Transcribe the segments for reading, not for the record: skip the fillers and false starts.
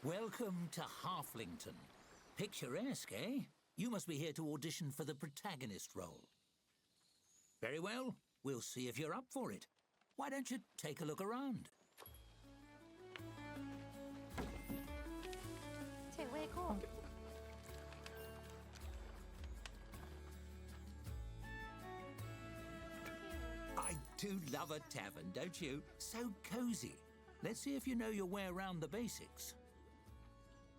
Welcome to Halflington. Picturesque, eh? You must be here to audition for the protagonist role. Very well, we'll see if you're up for it. Why don't you take a look around? I do love a tavern, don't you? So cozy. Let's see if you know your way around the basics.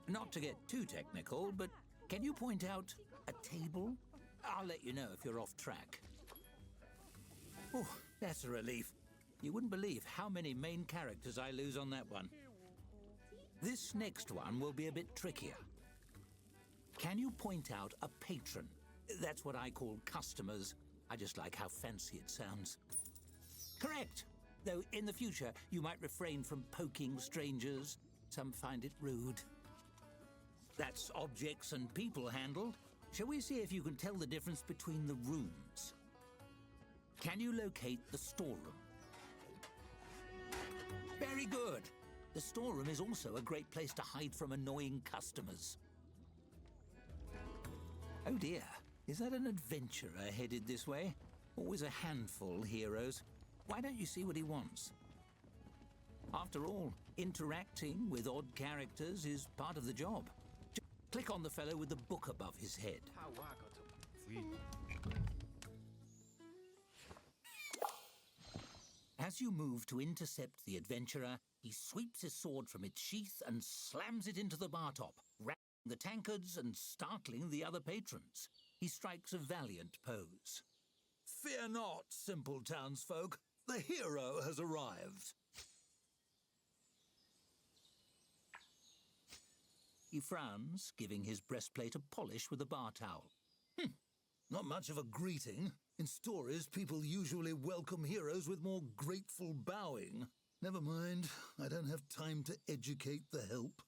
Not to get too technical, but can you point out a table? I'll let you know if you're off track. Oh, that's a relief. You wouldn't believe how many main characters I lose on that one. This next one will be a bit trickier. Can you point out a patron? That's what I call customers. I just like how fancy it sounds. Correct! Though in the future, you might refrain from poking strangers. Some find it rude. That's objects and people handled. Shall we see if you can tell the difference between the rooms? Can you locate the storeroom? Very good. The storeroom is also a great place to hide from annoying customers. Oh dear, is that an adventurer headed this way? Always a handful, heroes. Why don't you see what he wants? After all, interacting with odd characters is part of the job. Click on the fellow with the book above his head. As you move to intercept the adventurer, he sweeps his sword from its sheath and slams it into the bar top, rattling the tankards and startling the other patrons. He strikes a valiant pose. Fear not, simple townsfolk. The hero has arrived. He frowns, giving his breastplate a polish with a bar towel. Not much of a greeting. In stories, people usually welcome heroes with more grateful bowing. Never mind, I don't have time to educate the help.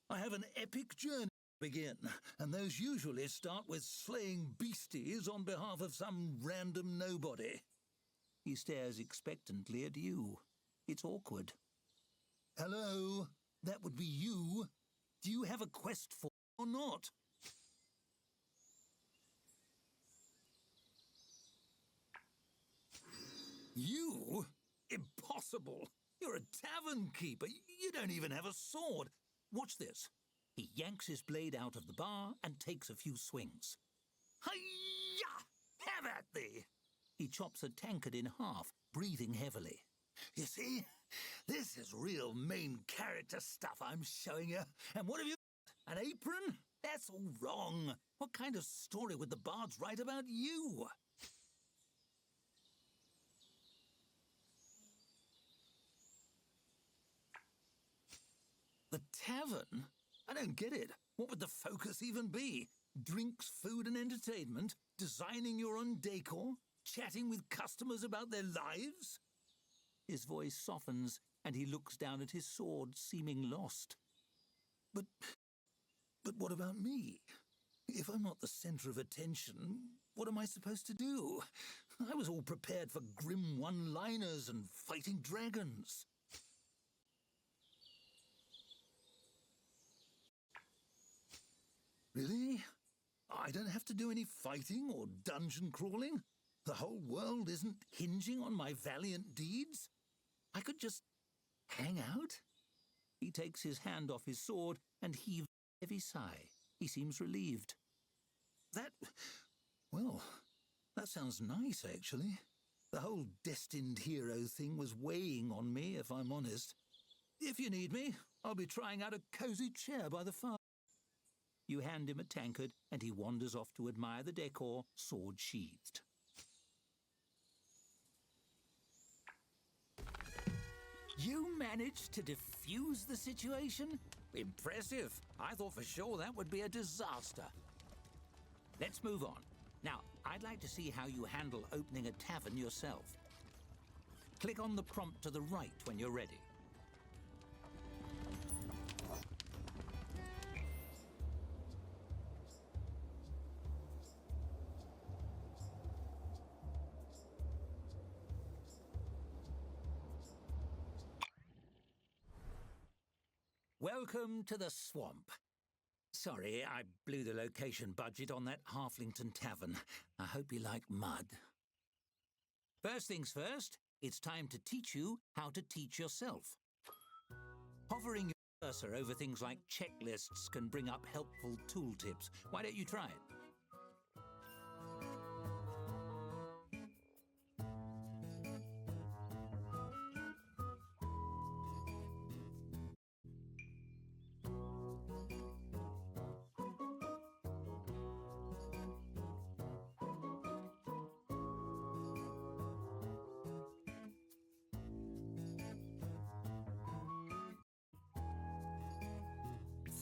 I have an epic journey to begin, and those usually start with slaying beasties on behalf of some random nobody. He stares expectantly at you. It's awkward. Hello? That would be you? Do you have a quest for or not? You? Impossible! You're a tavern keeper. You don't even have a sword. Watch this. He yanks his blade out of the bar and takes a few swings. Hi-ya! Have at thee! He chops a tankard in half, breathing heavily. You see? This is real main character stuff I'm showing you. And what have you got? An apron? That's all wrong. What kind of story would the bards write about you? The tavern? I don't get it. What would the focus even be? Drinks, food and entertainment? Designing your own decor? Chatting with customers about their lives? His voice softens and he looks down at his sword, seeming lost. But what about me? If I'm not the center of attention, what am I supposed to do? I was all prepared for grim one-liners and fighting dragons. Really? I don't have to do any fighting or dungeon crawling? The whole world isn't hinging on my valiant deeds? I could just hang out? He takes his hand off his sword and heaves a heavy sigh. He seems relieved. That sounds nice, actually. The whole destined hero thing was weighing on me, if I'm honest. If you need me, I'll be trying out a cozy chair by the fire. You hand him a tankard and he wanders off to admire the decor, sword sheathed. You managed to defuse the situation? Impressive. I thought for sure that would be a disaster. Let's move on. Now, I'd like to see how you handle opening a tavern yourself. Click on the prompt to the right when you're ready. Welcome to the swamp. Sorry, I blew the location budget on that Halflington Tavern. I hope you like mud. First things first, it's time to teach you how to teach yourself. Hovering your cursor over things like checklists can bring up helpful tooltips. Why don't you try it?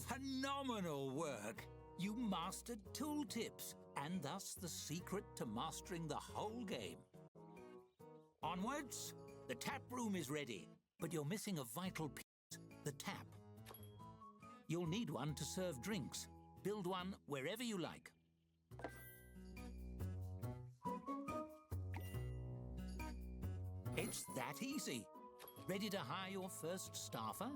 Phenomenal work! You mastered tooltips, and thus the secret to mastering the whole game. Onwards! The tap room is ready, but you're missing a vital piece, the tap. You'll need one to serve drinks. Build one wherever you like. It's that easy. Ready to hire your first staffer?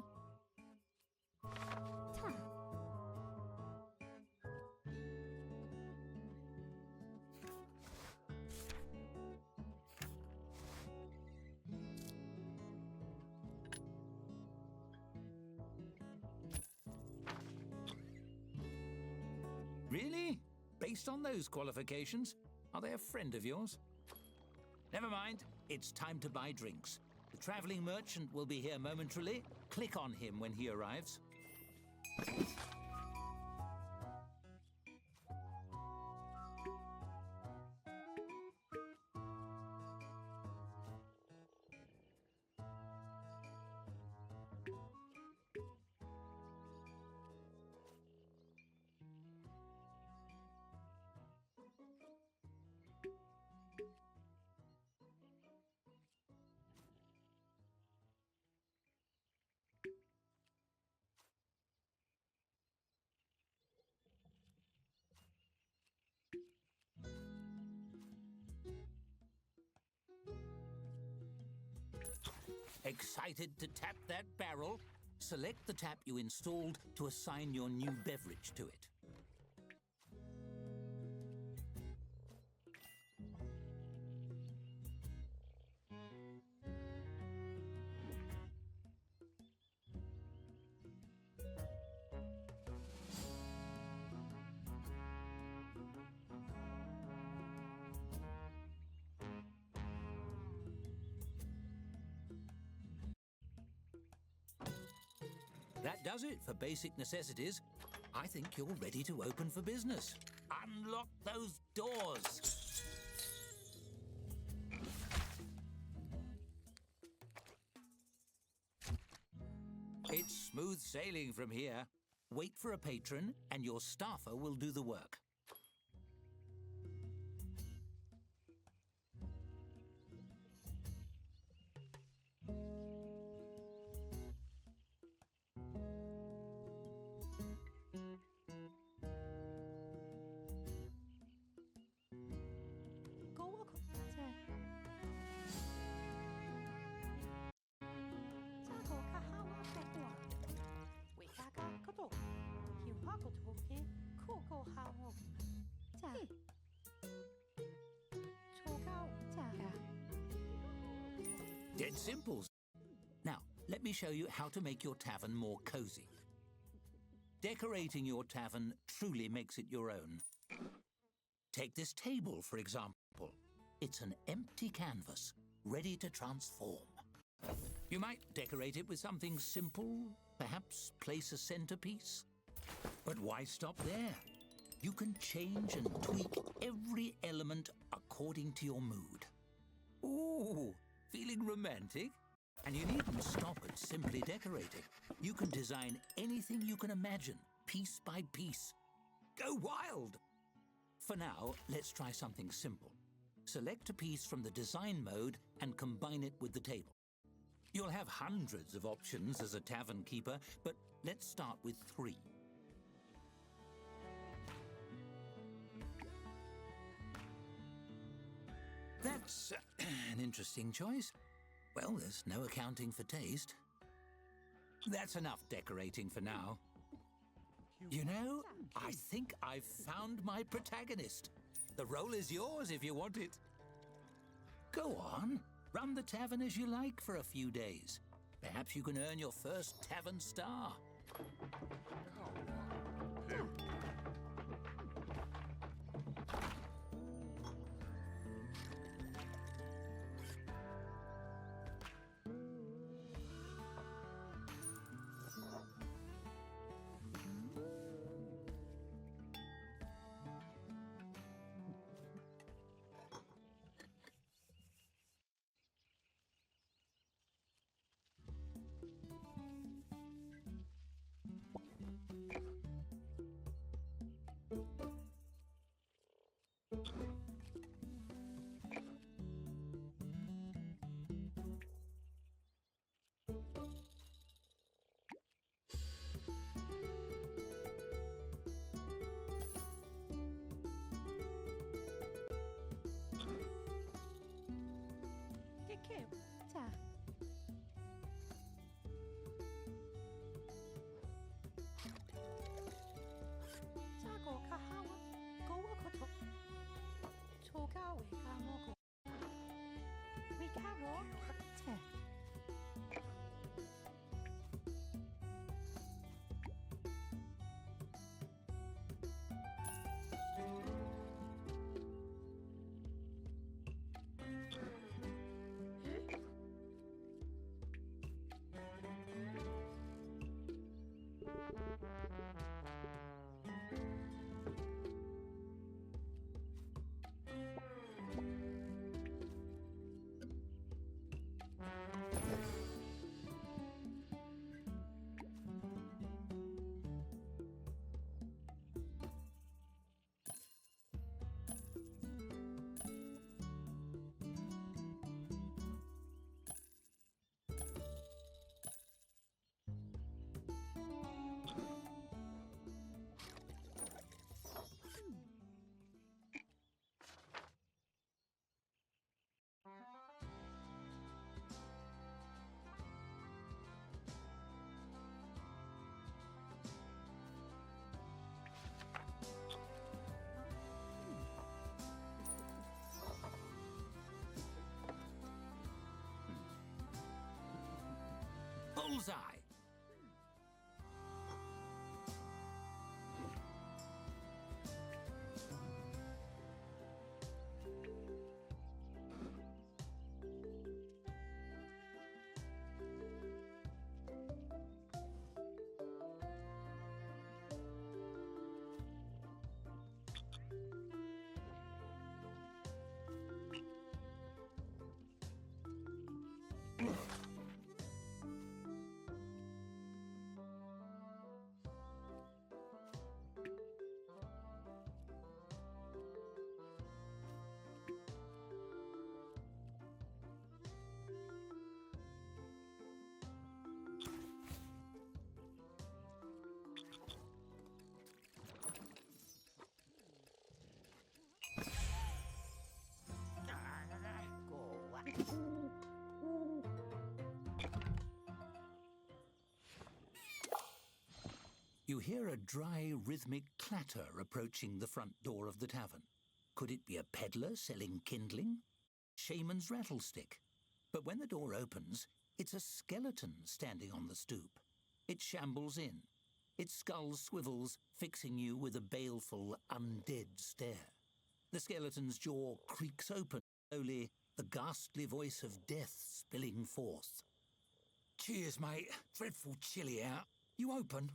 Really? Based on those qualifications? Are they a friend of yours? Never mind. It's time to buy drinks. The traveling merchant will be here momentarily. Click on him when he arrives. Excited to tap that barrel? Select the tap you installed to assign your new beverage to it. That does it for basic necessities. I think you're ready to open for business. Unlock those doors. It's smooth sailing from here. Wait for a patron and your staffer will do the work. Dead simple. Now, let me show you how to make your tavern more cozy. Decorating your tavern truly makes it your own. Take this table, for example. It's an empty canvas, ready to transform. You might decorate it with something simple, perhaps place a centerpiece. But why stop there? You can change and tweak every element according to your mood. Ooh, feeling romantic? And you needn't stop at simply decorating. You can design anything you can imagine, piece by piece. Go wild! For now, let's try something simple. Select a piece from the design mode and combine it with the table. You'll have hundreds of options as a tavern keeper, but let's start with 3. That's an interesting choice. Well, there's no accounting for taste. That's enough decorating for now. You know, I think I've found my protagonist. The role is yours if you want it. Go on, run the tavern as you like for a few days. Perhaps you can earn your first tavern star. Bullseye! You hear a dry, rhythmic clatter approaching the front door of the tavern. Could it be a peddler selling kindling? Shaman's rattlestick. But when the door opens, it's a skeleton standing on the stoop. It shambles in. Its skull swivels, fixing you with a baleful, undead stare. The skeleton's jaw creaks open, slowly, the ghastly voice of death spilling forth. Cheers, mate. Dreadful chilly out. You open?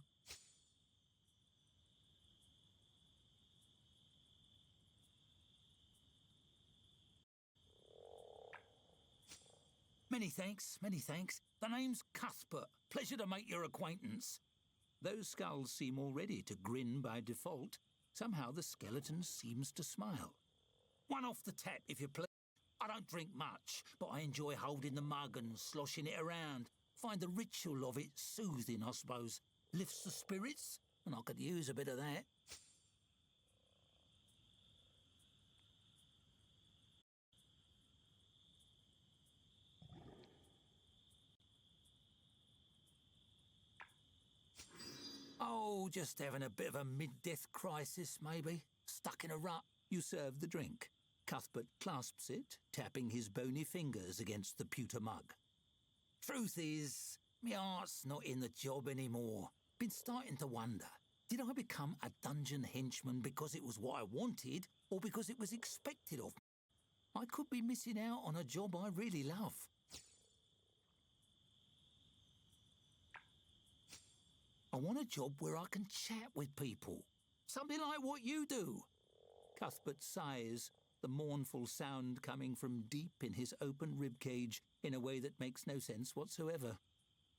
Many thanks, many thanks. The name's Cuthbert. Pleasure to make your acquaintance. Those skulls seem already to grin by default. Somehow the skeleton seems to smile. One off the tap, if you please. I don't drink much, but I enjoy holding the mug and sloshing it around. Find the ritual of it soothing, I suppose. Lifts the spirits, and I could use a bit of that. You're just having a bit of a mid-death crisis, maybe? Stuck in a rut? You serve the drink. Cuthbert clasps it, tapping his bony fingers against the pewter mug. Truth is, my heart's not in the job anymore. Been starting to wonder, did I become a dungeon henchman because it was what I wanted, or because it was expected of me? I could be missing out on a job I really love. I want a job where I can chat with people. Something like what you do. Cuthbert sighs, the mournful sound coming from deep in his open ribcage in a way that makes no sense whatsoever.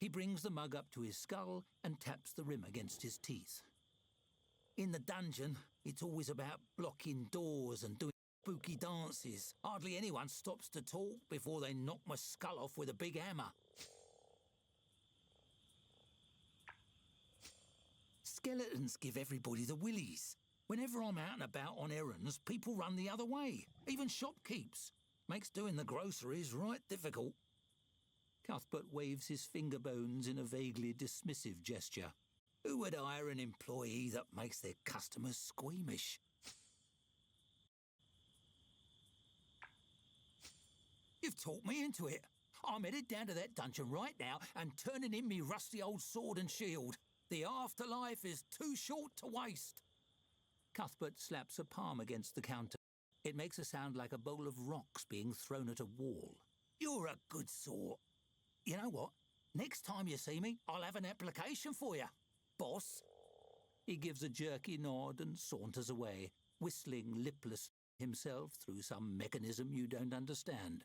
He brings the mug up to his skull and taps the rim against his teeth. In the dungeon, it's always about blocking doors and doing spooky dances. Hardly anyone stops to talk before they knock my skull off with a big hammer. Skeletons give everybody the willies. Whenever I'm out and about on errands, people run the other way, even shopkeepers. Makes doing the groceries right difficult. Cuthbert waves his finger bones in a vaguely dismissive gesture. Who would hire an employee that makes their customers squeamish? You've talked me into it. I'm headed down to that dungeon right now and turning in me rusty old sword and shield. The afterlife is too short to waste. Cuthbert slaps a palm against the counter. It makes a sound like a bowl of rocks being thrown at a wall. You're a good sort. You know what? Next time you see me, I'll have an application for you, boss. He gives a jerky nod and saunters away, whistling liplessly himself through some mechanism you don't understand.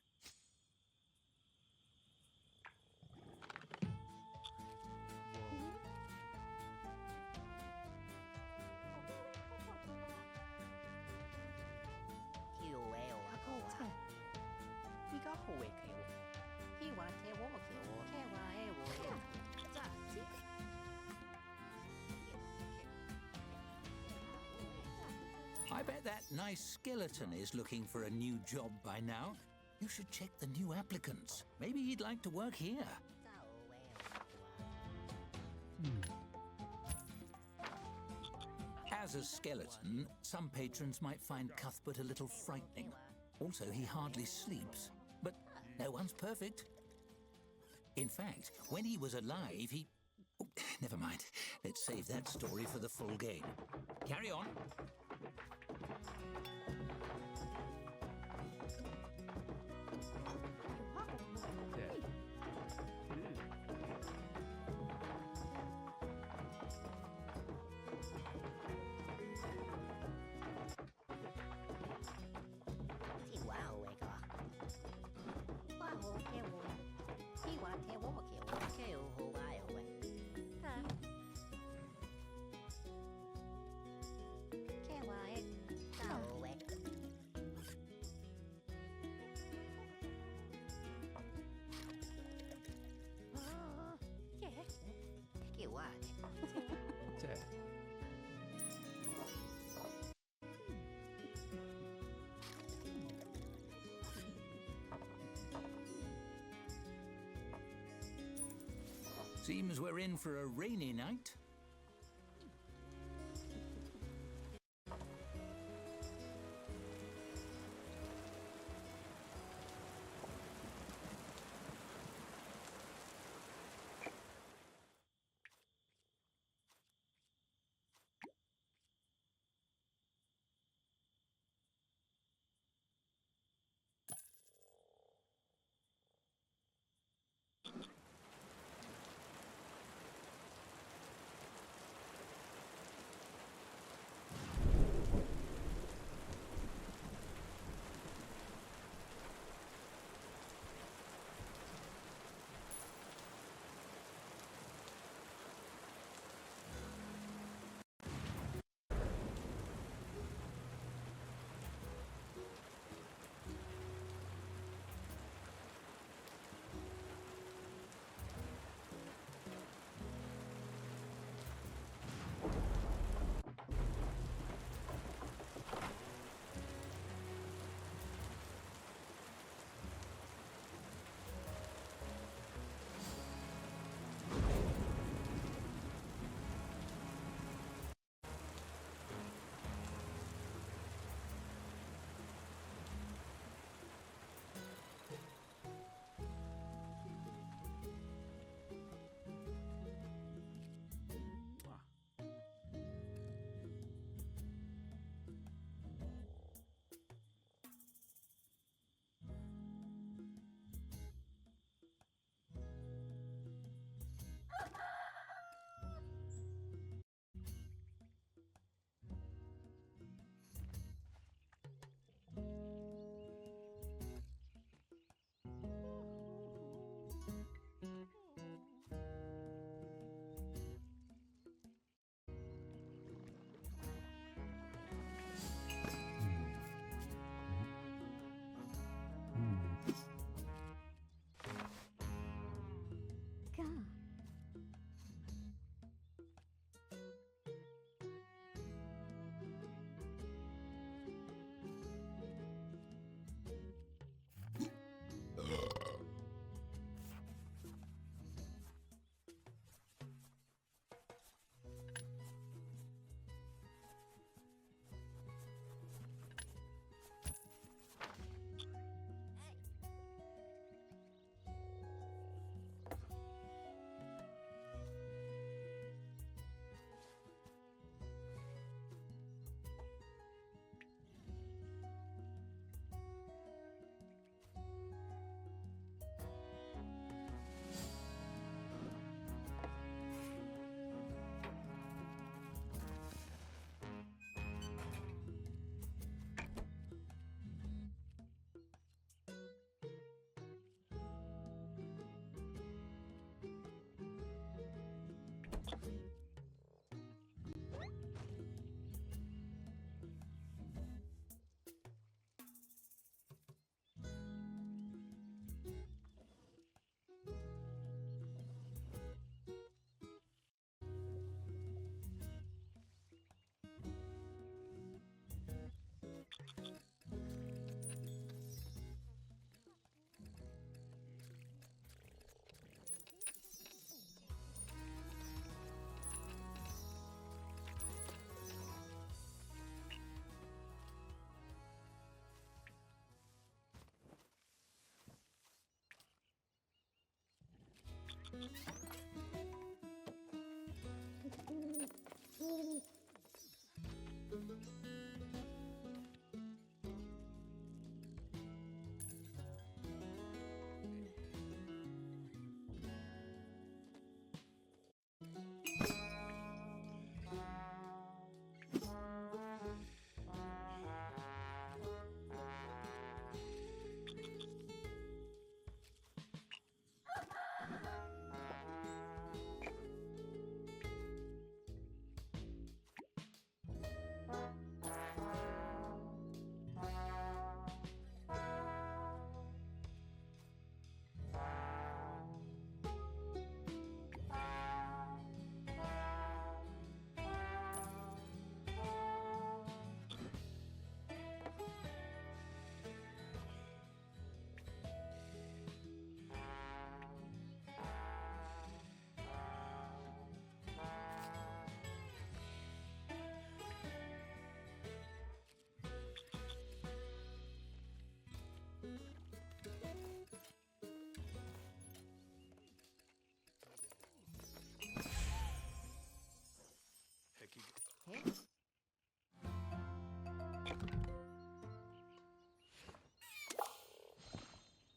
I bet that nice skeleton is looking for a new job by now. You should check the new applicants. Maybe he'd like to work here. As a skeleton, some patrons might find Cuthbert a little frightening. Also, he hardly sleeps. But no one's perfect. In fact, when he was alive, he... Oh, never mind. Let's save that story for the full game. Carry on. Seems we're in for a rainy night.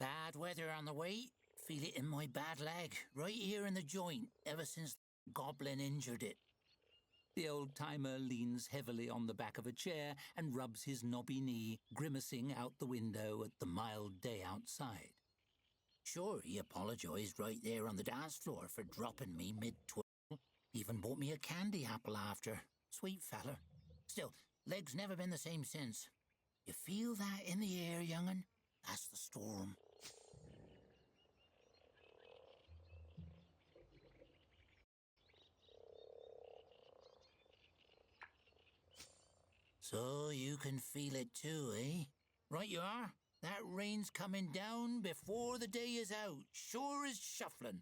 Bad weather on the way. Feel it in my bad leg, right here in the joint, ever since the goblin injured it. The old-timer leans heavily on the back of a chair and rubs his knobby knee, grimacing out the window at the mild day outside. Sure, he apologised right there on the dance floor for dropping me mid-twirl. Even bought me a candy apple after. Sweet fella. Still, leg's never been the same since. You feel that in the air, young'un? That's the storm. So you can feel it too, eh? Right you are. That rain's coming down before the day is out, sure as shuffling.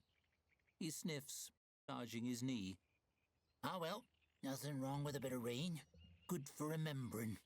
He sniffs, massaging his knee. Ah well, nothing wrong with a bit of rain. Good for remembering.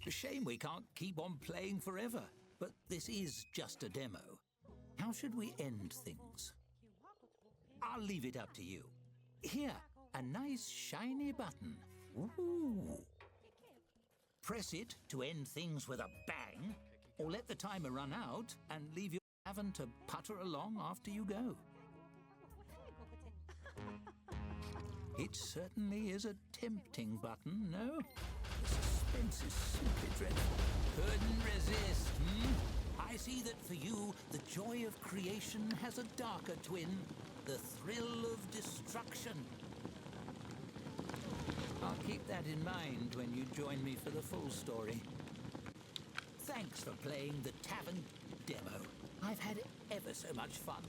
A shame we can't keep on playing forever, but this is just a demo. How should we end things? I'll leave it up to you. Here, a nice shiny button. Ooh. Press it to end things with a bang, or let the timer run out and leave your tavern to putter along after you go. It certainly is a tempting button, no? The suspense is simply dreadful. Couldn't resist, I see that for you, the joy of creation has a darker twin, the thrill of destruction. I'll keep that in mind when you join me for the full story. Thanks for playing the Tavern demo. I've had ever so much fun.